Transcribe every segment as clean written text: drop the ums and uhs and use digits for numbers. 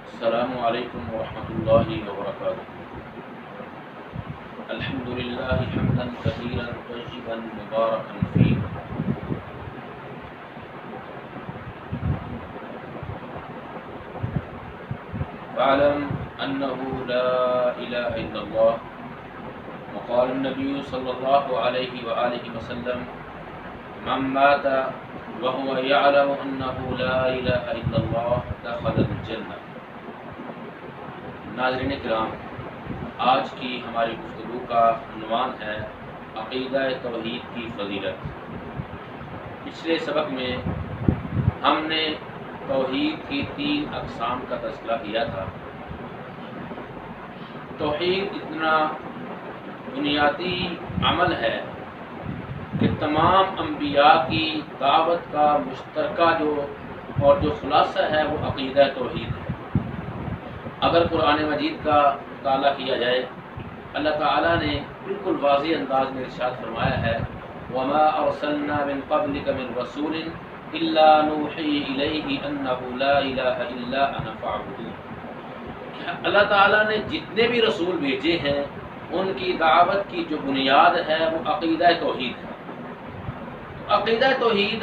السلام علیکم ورحمۃ اللہ وبرکاتہ۔ الحمد للہ حمدا کثیرا طیبا مبارکا فیہ، فاعلم انہ لا الہ الا اللہ، وقال النبی صلی اللہ علیہ وآلہ وسلم من مات وهو يعلم انہ لا الہ الا اللہ دخل الجنہ۔ ناظرین کرام، آج کی ہماری گفتگو کا عنوان ہے عقیدہ توحید کی فضیلت۔ پچھلے سبق میں ہم نے توحید کی 3 اقسام کا تذکرہ کیا تھا۔ توحید اتنا بنیادی عمل ہے کہ تمام انبیاء کی دعوت کا مشترکہ جو خلاصہ ہے وہ عقیدہ توحید ہے۔ اگر قرآن مجید کا مطالعہ کیا جائے، اللہ تعالیٰ نے بالکل واضح انداز میں ارشاد فرمایا ہے وَمَا أَرْسَلْنَا مِن قَبْلِكَ مِن رَسُولٍ إِلَّا نُوحِي إِلَيْهِ أَنَّهُ لَا إِلَهَ إِلَّا أَنَا فَاعْبُدُونِ۔ اللہ تعالیٰ نے جتنے بھی رسول بھیجے ہیں ان کی دعوت کی جو بنیاد ہے وہ عقیدہ توحید ہے۔ عقیدہ توحید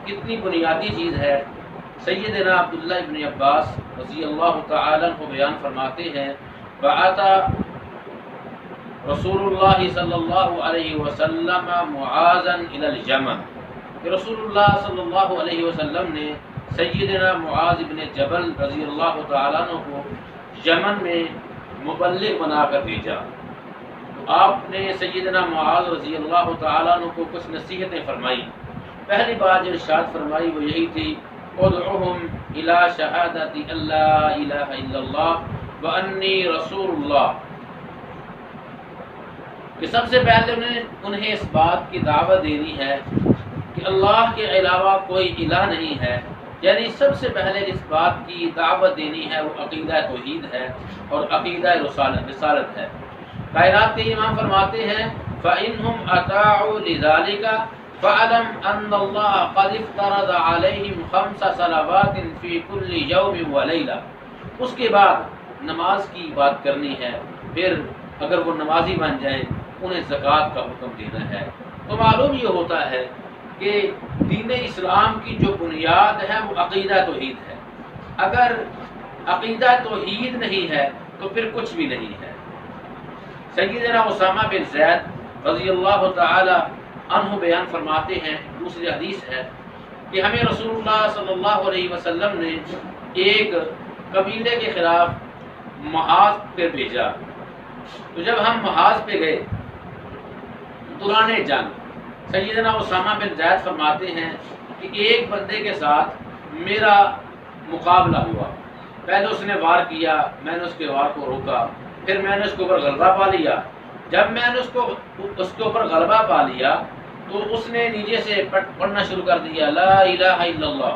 کتنی بنیادی چیز ہے، سیدنا عبداللہ ابن عباس رضی اللہ تعالی عنہ بیان فرماتے ہیں بعث رسول اللہ صلی اللہ علیہ وسلم معاذا الی الجمن، کہ رسول اللہ صلی اللہ علیہ وسلم نے سیدنا معاذ بن جبل رضی اللہ تعالی عنہ کو یمن میں مبلغ بنا کر بھیجا۔ تو آپ نے سیدنا معاذ رضی اللہ تعالی عنہ کو کچھ نصیحتیں فرمائی۔ پہلی بات جو ارشاد فرمائی وہ یہی تھی ادعوہم الی شہادت اللہ الہ الا اللہ وانی رسول اللہ، کہ سب سے پہلے انہیں اس بات کی دعوت دینی ہے کہ اللہ کے علاوہ کوئی الہ نہیں ہے، یعنی سب سے پہلے اس بات کی دعوت دینی ہے وہ عقیدہ توحید ہے اور عقیدہ رسالت ہے۔ کائنات کے امام فرماتے ہیں فَإِنْهُمْ أَطَاعُوا لِذَلِكَ فَعَلَمْ أَنَّ اللَّهَ قَدِ افْتَرَضَ عَلَيْهِمْ 5 صلوات فِي كُلِّ يَوْمٍ وَلَيْلَةٍ۔ اس کے بعد نماز کی بات کرنی ہے، پھر اگر وہ نمازی بن جائیں انہیں زکوٰۃ کا حکم دینا ہے۔ تو معلوم یہ ہوتا ہے کہ دین اسلام کی جو بنیاد ہے وہ عقیدہ توحید ہے۔ اگر عقیدہ توحید نہیں ہے تو پھر کچھ بھی نہیں ہے۔ سیدنا اسامہ بن زید رضی اللہ تعالی عنہ بیان فرماتے ہیں، دوسری حدیث ہے کہ ہمیں رسول اللہ صلی اللہ علیہ وسلم نے ایک قبیلے کے خلاف محاذ پہ بھیجا۔ تو جب ہم محاذ پہ گئے دوران جنگ، سیدنا اسامہ بن زید فرماتے ہیں کہ ایک بندے کے ساتھ میرا مقابلہ ہوا۔ پہلے اس نے وار کیا، میں نے اس کے وار کو روکا، پھر میں نے اس کے اوپر غلبہ پا لیا۔ جب میں نے اس کے اوپر غلبہ پا لیا تو اس نے نیچے سے پڑھنا شروع کر دیا لا الہ الا اللہ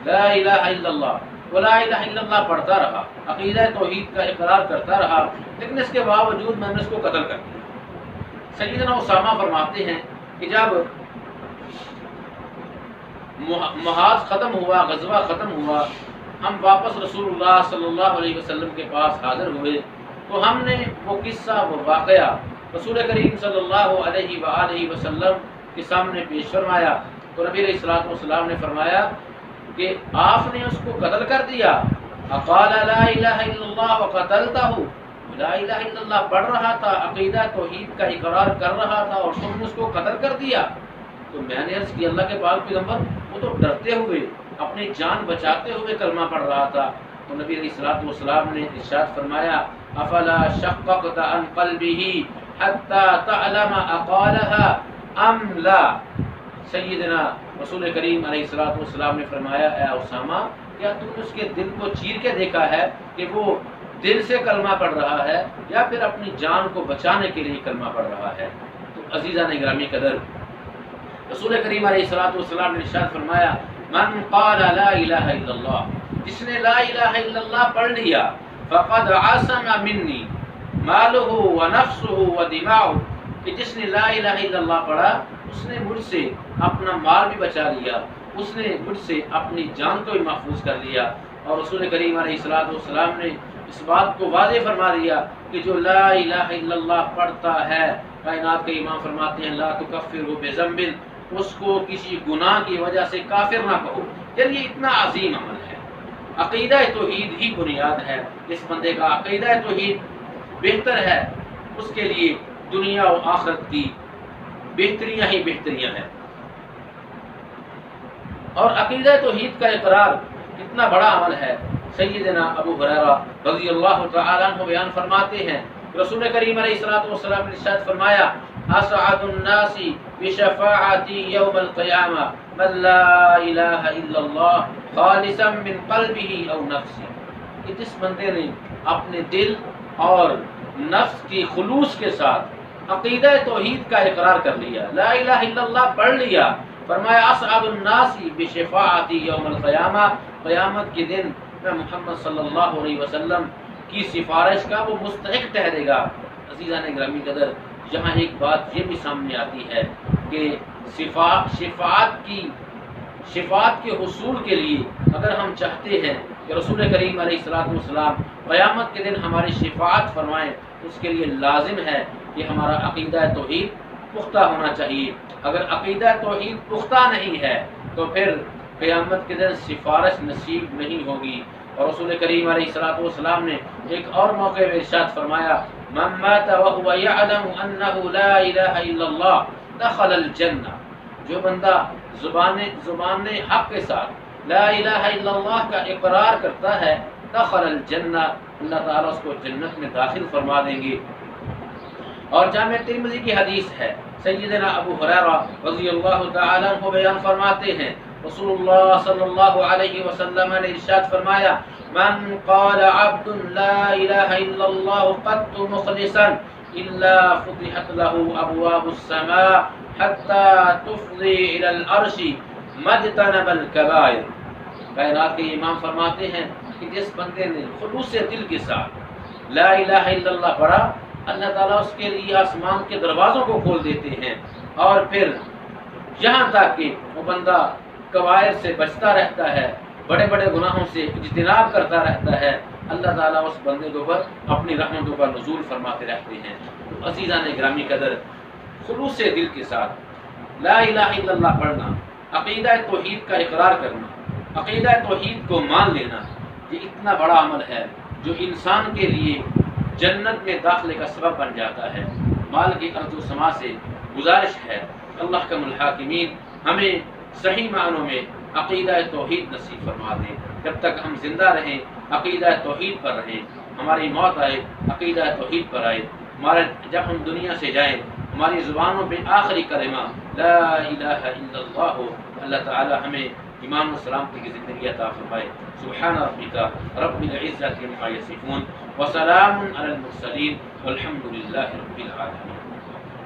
لا الہ الا اللہ، وہ لا الہ الا اللہ پڑھتا رہا، عقیدہ توحید کا اقرار کرتا رہا، لیکن اس کے باوجود میں نے اس کو قتل کر دیا۔ سیدنا اسامہ فرماتے ہیں کہ جب محاذ ختم ہوا، غزوہ ختم ہوا، ہم واپس رسول اللہ صلی اللہ علیہ وسلم کے پاس حاضر ہوئے تو ہم نے وہ قصہ، وہ واقعہ رسول کریم صلی اللہ علیہ وآلہ وسلم کے سامنے پیش فرمایا۔ تو نبی علیہ الصلوۃ والسلام نے فرمایا کہ آپ نے اس کو قتل کر دیا۔ اقال لا الہ الا اللہ وقتلتہ، لا الہ الا اللہ پڑھ رہا تھا، عقیدہ توحید کا اقرار کر رہا تھا اور تم نے اس کو قتل کر دیا۔ تو میں نے عرض کی اللہ کے پاک پیغمبر، وہ تو ڈرتے ہوئے اپنی جان بچاتے ہوئے کلمہ پڑھ رہا تھا۔ تو نبی علیہ الصلوۃ والسلام نے ارشاد فرمایا افلا شققت عن قلبه حتى تعلم اقالها ام لا۔ سیدنا رسول کریم علیہ الصلوۃ والسلام نے فرمایا اے اسامہ، کیا تم نے اس کے دل کو چیر کے دیکھا ہے کہ وہ دل سے کلمہ پڑھ رہا ہے یا پھر اپنی جان کو بچانے کے لیے کلمہ پڑھ رہا ہے؟ تو عزیزان گرامی قدر، رسول کریم علیہ الصلوۃ والسلام نے ارشاد فرمایا من قال لا الہ الا اللہ، جس نے لا الہ الا اللہ پڑھ لیا فقد عصم منی مالہ ونفسہ ودماؤہ، کہ جس نے لا الہ الا اللہ پڑھا اس نے مجھ سے اپنا مال بھی بچا لیا، اس نے مجھ سے اپنی جان کو بھی محفوظ کر لیا اور رسول کریم علیہ السلام نے اس بات کو واضح فرما دیا کہ جو لا الہ الا اللہ پڑھتا ہے، کائنات کے امام فرماتے ہیں لا تکفروا بذنب، اس کو کسی گناہ کی وجہ سے کافر نہ کہو۔ یعنی یہ اتنا عظیم عمل ہے۔ عقیدہ توحید ہی بنیاد ہے۔ جس بندے کا عقیدہ توحید بہتر ہے اس کے لیے دنیا و آخرت کی بہتریاں ہی بہتریاں ہیں۔ اور عقیدہ توحید کا اقرار کتنا بڑا عمل ہے۔ سیدنا ابو ہریرہ رضی اللہ تعالیٰ عنہ بیان فرماتے ہیں رسول کریم علیہ السلام نے ارشاد فرمایا اسعد الناس بشفاعتی یوم القیامہ من لا الہ الا اللہ خالصا من قلبہ او نفسہ، کہ جس بندے نے اپنے دل اور نفس کی خلوص کے ساتھ عقیدہ توحید کا اقرار کر لیا، لا الہ الا اللہ پڑھ لیا، فرمایا اسعد الناس بشفاعتی یوم القیامہ، قیامت کے دن میں محمد صلی اللہ علیہ وسلم کی سفارش کا وہ مستحق ٹھہرے گا۔ عزیزان گرامی قدر، یہاں ایک بات یہ بھی سامنے آتی ہے کہ شفاعت کے حصول کے لیے اگر ہم چاہتے ہیں کہ رسول کریم علیہ السلام قیامت کے دن ہماری شفاعت فرمائیں، اس کے لیے لازم ہے کہ ہمارا عقیدہ توحید پختہ ہونا چاہیے۔ اگر عقیدہ توحید پختہ نہیں ہے تو پھر قیامت کے دن سفارش نصیب نہیں ہوگی۔ اور رسول کریم علیہ السلام نے ایک اور موقع میں ارشاد فرمایا من مات وهو يعلم انه لا الہ الا اللہ دخل الجنہ، جو بندہ زبان حق کے ساتھ لا الہ الا اللہ کا اقرار کرتا ہے دخل الجنہ، اللہ تعالیٰ اس کو جنت میں داخل فرما دیں گے۔ اور جامع ترمذی کی حدیث ہے، سیدنا ابو ہریرہ رضی اللہ تعالیٰ عنہ بیان فرماتے ہیں رسول اللہ صلی اللہ علیہ وسلم نے ارشاد فرمایا من قال عبد لا الہ الا اللہ قط مخلصا الا فتحت له ابواب السماء حتى تفضي الى العرش ما اجتنب الكبائر۔ کائنات کے امام فرماتے ہیں کہ جس بندے نے خلوص دل کے ساتھ لا الہ الا اللہ پڑھا، اللہ تعالیٰ اس کے لیے آسمان کے دروازوں کو کھول دیتے ہیں، اور پھر یہاں تک کہ وہ بندہ کبائر سے بچتا رہتا ہے، بڑے بڑے گناہوں سے اجتناب کرتا رہتا ہے، اللہ تعالیٰ اس بندے کے اوپر اپنی رحمتوں کا نزول فرماتے رہتے ہیں۔ تو عزیزان گرامی قدر، خلوص دل کے ساتھ لا الہ الا اللہ پڑھنا، عقیدہ توحید کا اقرار کرنا، عقیدہ توحید کو مان لینا، یہ اتنا بڑا عمل ہے جو انسان کے لیے جنت میں داخلے کا سبب بن جاتا ہے۔ مال کی ارض و سما سے گزارش ہے اللہ کا الحاکمین ہمیں صحیح معنوں میں عقیدہ توحید نصیب فرما دیں۔ جب تک ہم زندہ رہیں عقیدہ توحید پر رہیں، ہماری موت آئے عقیدہ توحید پر آئے، جب ہم دنیا سے جائیں ہماری زبانوں پہ آخری کلمہ لا الہ الا اللہ ہو۔ اللہ تعالی ہمیں ایمان و سلامتی کی زندگی عطا فرمائے۔ سبحان ربک رب العزۃ عما یصفون وسلام علی المرسلین والحمد للہ رب العالمین۔